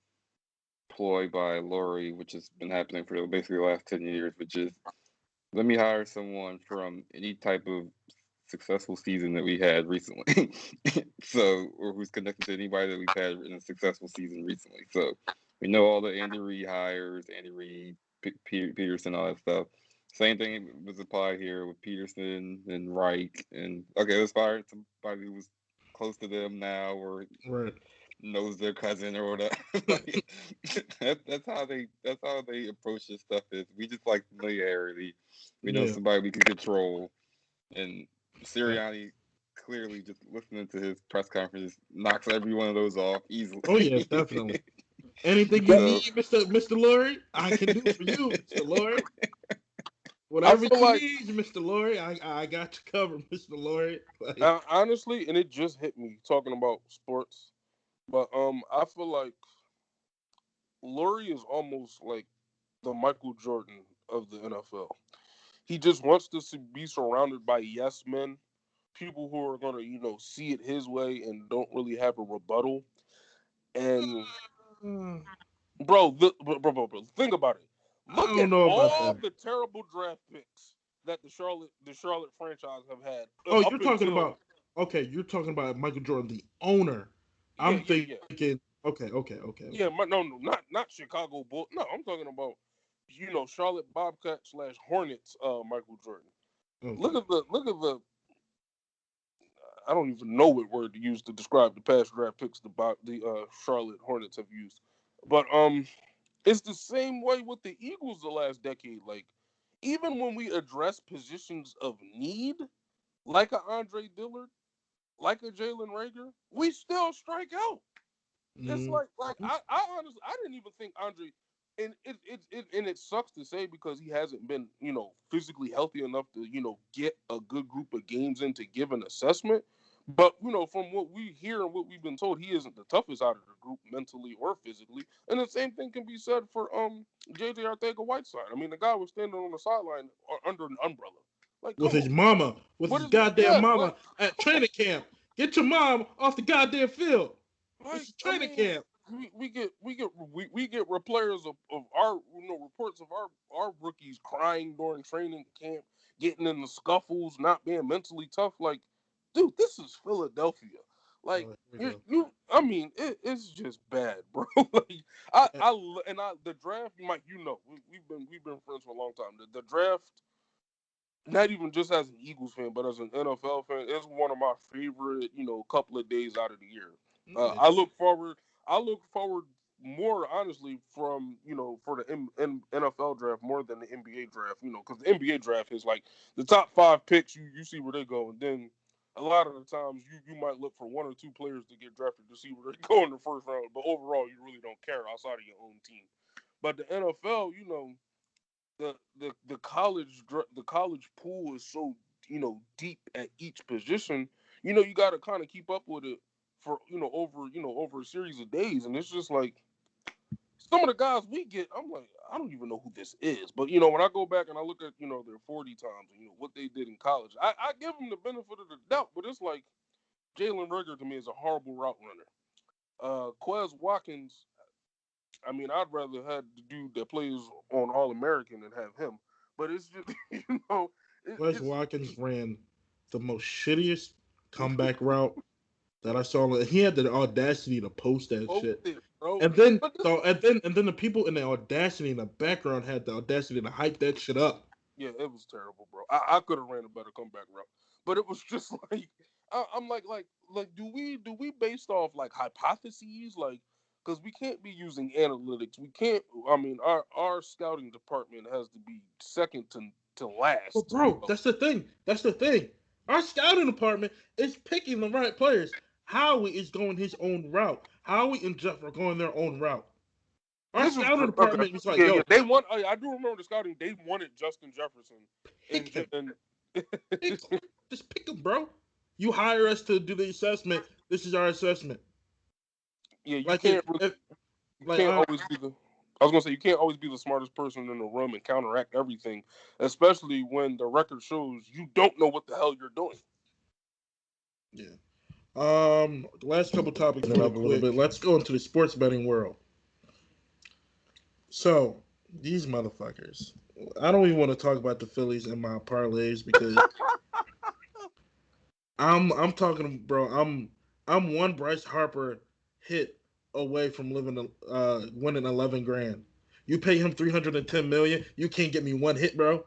ploy by Lurie, which has been happening for basically the last 10 years, which is, let me hire someone from any type of successful season that we had recently. Or who's connected to anybody that we've had in a successful season recently. So we know all the Andy Reid hires, Andy Reid, Peterson, all that stuff. Same thing was applied here with Peterson and Reich. And okay, let's hire somebody who was close to them now or knows their cousin or whatever. That's how they approach this stuff. Is we just like familiarity. We know somebody we can control. And Sirianni clearly, just listening to his press conferences, knocks every one of those off easily. Oh yeah, definitely. Anything you need, Mr. Lurie, I can do for you, Mr. Lurie. Whatever you need, Mr. Lurie, I got you covered, Mr. Lurie. Honestly, and it just hit me talking about sports, but I feel like Lurie is almost like the Michael Jordan of the NFL. He just wants to be surrounded by yes men, people who are gonna, see it his way and don't really have a rebuttal. And bro, think about it. Look at all the terrible draft picks that the Charlotte franchise have had. You're talking about Michael Jordan, the owner. I'm thinking. Okay. Yeah, no, not Chicago Bulls. No, I'm talking about Charlotte Bobcats / Hornets. Michael Jordan. Okay. Look at the. I don't even know what word to use to describe the past draft picks the Charlotte Hornets have used, but it's the same way with the Eagles the last decade. Like, even when we address positions of need, like a Andre Dillard, like a Jalen Reagor, we still strike out. It's like I honestly, I didn't even think Andre, and it sucks to say because he hasn't been physically healthy enough to get a good group of games in to give an assessment. But from what we hear and what we've been told, he isn't the toughest out of the group mentally or physically. And the same thing can be said for JJ Arcega-Whiteside. I mean, the guy was standing on the sideline under an umbrella, like with his mama, with his goddamn mama at training camp. Get your mom off the goddamn field. Like, It's a training camp. we get players of our reports of our rookies crying during training camp, getting in the scuffles, not being mentally tough. Like, dude, this is Philadelphia. Like, Oh, here we go. I mean, it's just bad, bro. Like, the draft, Mike, we've been friends for a long time. The draft, not even just as an Eagles fan, but as an NFL fan, is one of my favorite, couple of days out of the year. I look forward. I look forward more, honestly, from for the NFL draft more than the NBA draft. Because the NBA draft is like the top 5 picks. You see where they go, and then a lot of the times you might look for 1 or 2 players to get drafted to see where they go in the first round. But overall, you really don't care outside of your own team. But the NFL, the college pool is so deep at each position. You got to kind of keep up with it for over a series of days, and it's just like some of the guys we get. I'm like, I don't even know who this is, but when I go back and I look at their 40 times and what they did in college, I give them the benefit of the doubt, but it's like Jalen Reagor to me is a horrible route runner. Quez Watkins, I mean, I'd rather have the dude that plays on All American than have him. But it's just, Wes Watkins ran the most shittiest comeback route that I saw. He had the audacity to post that shit. It, bro. And then the people in the audacity in the background had the audacity to hype that shit up. Yeah, it was terrible, bro. I could have ran a better comeback route, but it was just like I'm like do we based off like hypotheses, like, because we can't be using analytics. We can't. I mean, our scouting department has to be second to last. But bro, that's the thing. Our scouting department is picking the right players. Howie is going his own route. Howie and Jeff are going their own route. Our scouting department is like, yo, they want. I do remember the scouting. They wanted Justin Jefferson. Pick him. Just pick him, bro. You hire us to do the assessment. This is our assessment. Yeah, you can't always be the. I was gonna say you can't always be the smartest person in the room and counteract everything, especially when the record shows you don't know what the hell you're doing. Yeah. The last couple topics really quick. A little bit. Let's go into the sports betting world. So these motherfuckers. I don't even want to talk about the Phillies and my parlays because I'm talking, bro. I'm one Bryce Harper hit away from winning 11 grand. You pay him $310 million. You can't get me one hit, bro.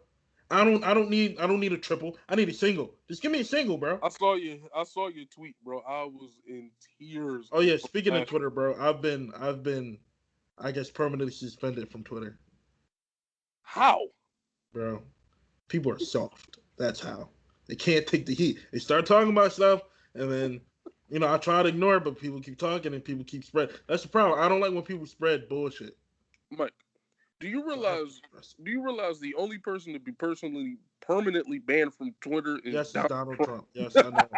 I don't need a triple. I need a single. Just give me a single, bro. I saw your tweet, bro. I was in tears. Oh yeah, speaking of Twitter, bro, I've been I guess permanently suspended from Twitter. How? Bro, people are soft. That's how. They can't take the heat. They start talking about stuff, and then, I try to ignore it, but people keep talking and people keep spreading. That's the problem. I don't like when people spread bullshit. Mike, do you realize the only person to be permanently banned from Twitter is Donald Trump? Yes, I know.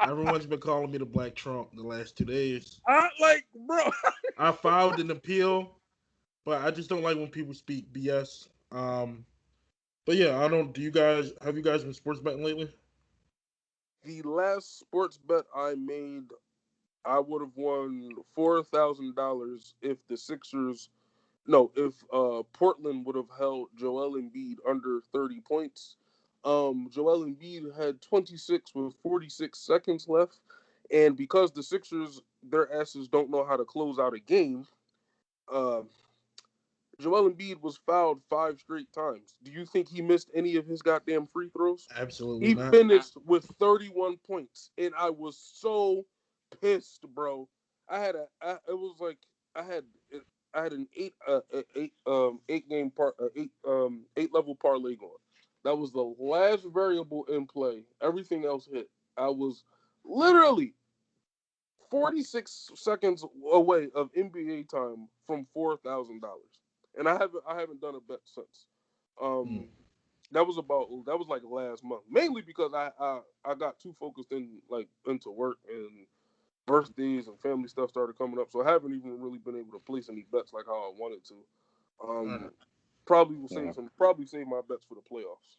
Everyone's been calling me the Black Trump the last 2 days. Bro. I filed an appeal, but I just don't like when people speak BS. But yeah, have you guys been sports betting lately? The last sports bet I made, I would have won $4,000 if Portland would have held Joel Embiid under 30 points. Joel Embiid had 26 with 46 seconds left, and because the Sixers, their asses don't know how to close out a game, Joel Embiid was fouled 5 straight times. Do you think he missed any of his goddamn free throws? Absolutely not. He finished with 31 points, and I was so pissed, bro. I had an 8 level parlay going. That was the last variable in play. Everything else hit. I was literally 46 seconds away of NBA time from $4,000, and I haven't done a bet since. That was like last month, mainly because I got too focused into work, and birthdays and family stuff started coming up, so I haven't even really been able to place any bets like how I wanted to. Probably save my bets for the playoffs.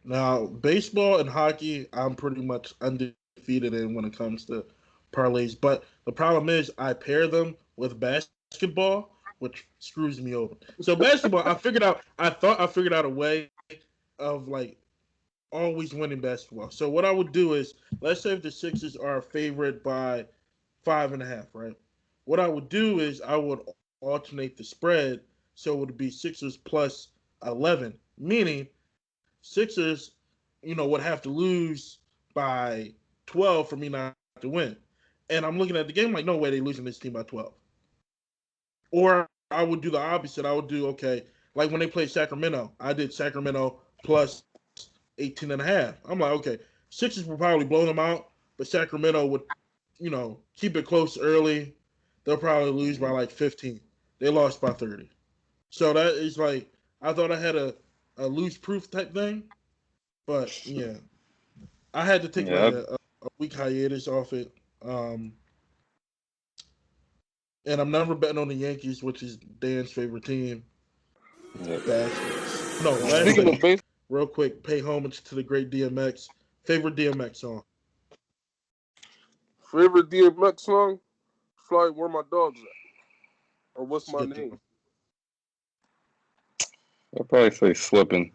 Now, baseball and hockey, I'm pretty much undefeated undefeated in when it comes to parlays. But the problem is I pair them with basketball, which screws me over. So basketball, I thought I figured out a way of like always winning basketball. So what I would do is, let's say if the Sixers are favored by 5.5, right? What I would do is I would alternate the spread so it would be Sixers plus 11, meaning Sixers, would have to lose by 12 for me not to win. And I'm looking at the game like, no way they losing this team by 12. Or I would do the opposite. I would do, okay, like when they played Sacramento, I did Sacramento plus 18.5. I'm like, okay, Sixers will probably blow them out, but Sacramento would, keep it close early. They'll probably lose by like 15. They lost by 30. So that is like, I thought I had a loose proof type thing, but yeah, I had to take like a week hiatus off it. And I'm never betting on the Yankees, which is Dan's favorite team. Yeah. Bastards. No, Speaking of base, real quick, pay homage to the great DMX. Favorite DMX song? favorite DMX song, Fly Where My Dog's At. Or What's That's My a good Name? one. I'll probably say Slippin'.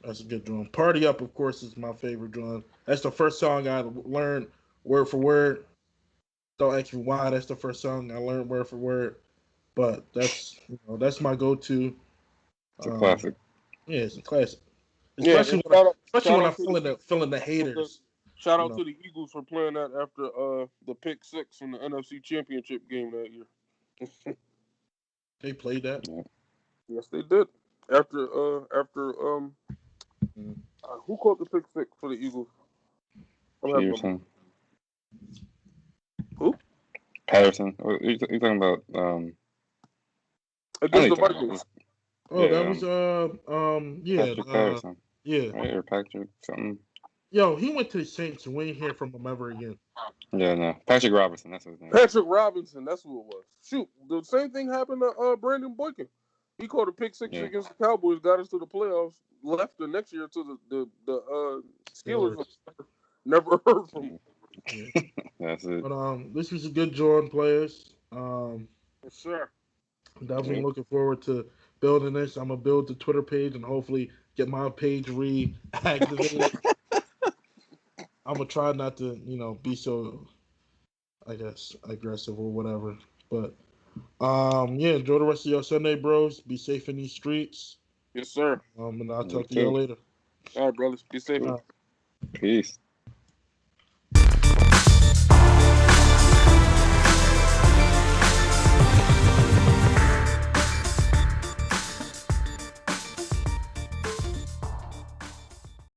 That's a good one. Party Up, of course, is my favorite one. That's the first song I learned word for word. Don't ask me why. That's the first song I learned word for word. But that's my go-to. It's a classic. Yeah, it's a classic. Yeah, Especially and when I'm out to feeling the haters. shout out to the Eagles for playing that after the pick six in the NFC Championship game that year. They played that. Yeah. Yes, they did. After who caught the pick six for the Eagles? Peterson. Who? Patterson. You're talking about Against the Vikings. Oh, that was Patrick Patterson. Yeah. Right, or Patrick something. Yo, he went to the Saints and we ain't hear from him ever again. Yeah, no. Patrick Robinson, that's his name. Patrick Robinson, that's who it was. Shoot, the same thing happened to Brandon Boykin. He caught a pick six against the Cowboys, got us to the playoffs, left the next year to the Steelers. Never heard from him. Yeah. That's it. But this was a good joint, players. Yes, sir. Definitely looking forward to building this. I'm gonna build the Twitter page and hopefully get my page reactivated. I'm gonna try not to, be so, I guess, aggressive or whatever. But enjoy the rest of your Sunday, bros. Be safe in these streets. Yes, sir. And I'll talk to y'all later. All right, brothers. Be safe. Peace.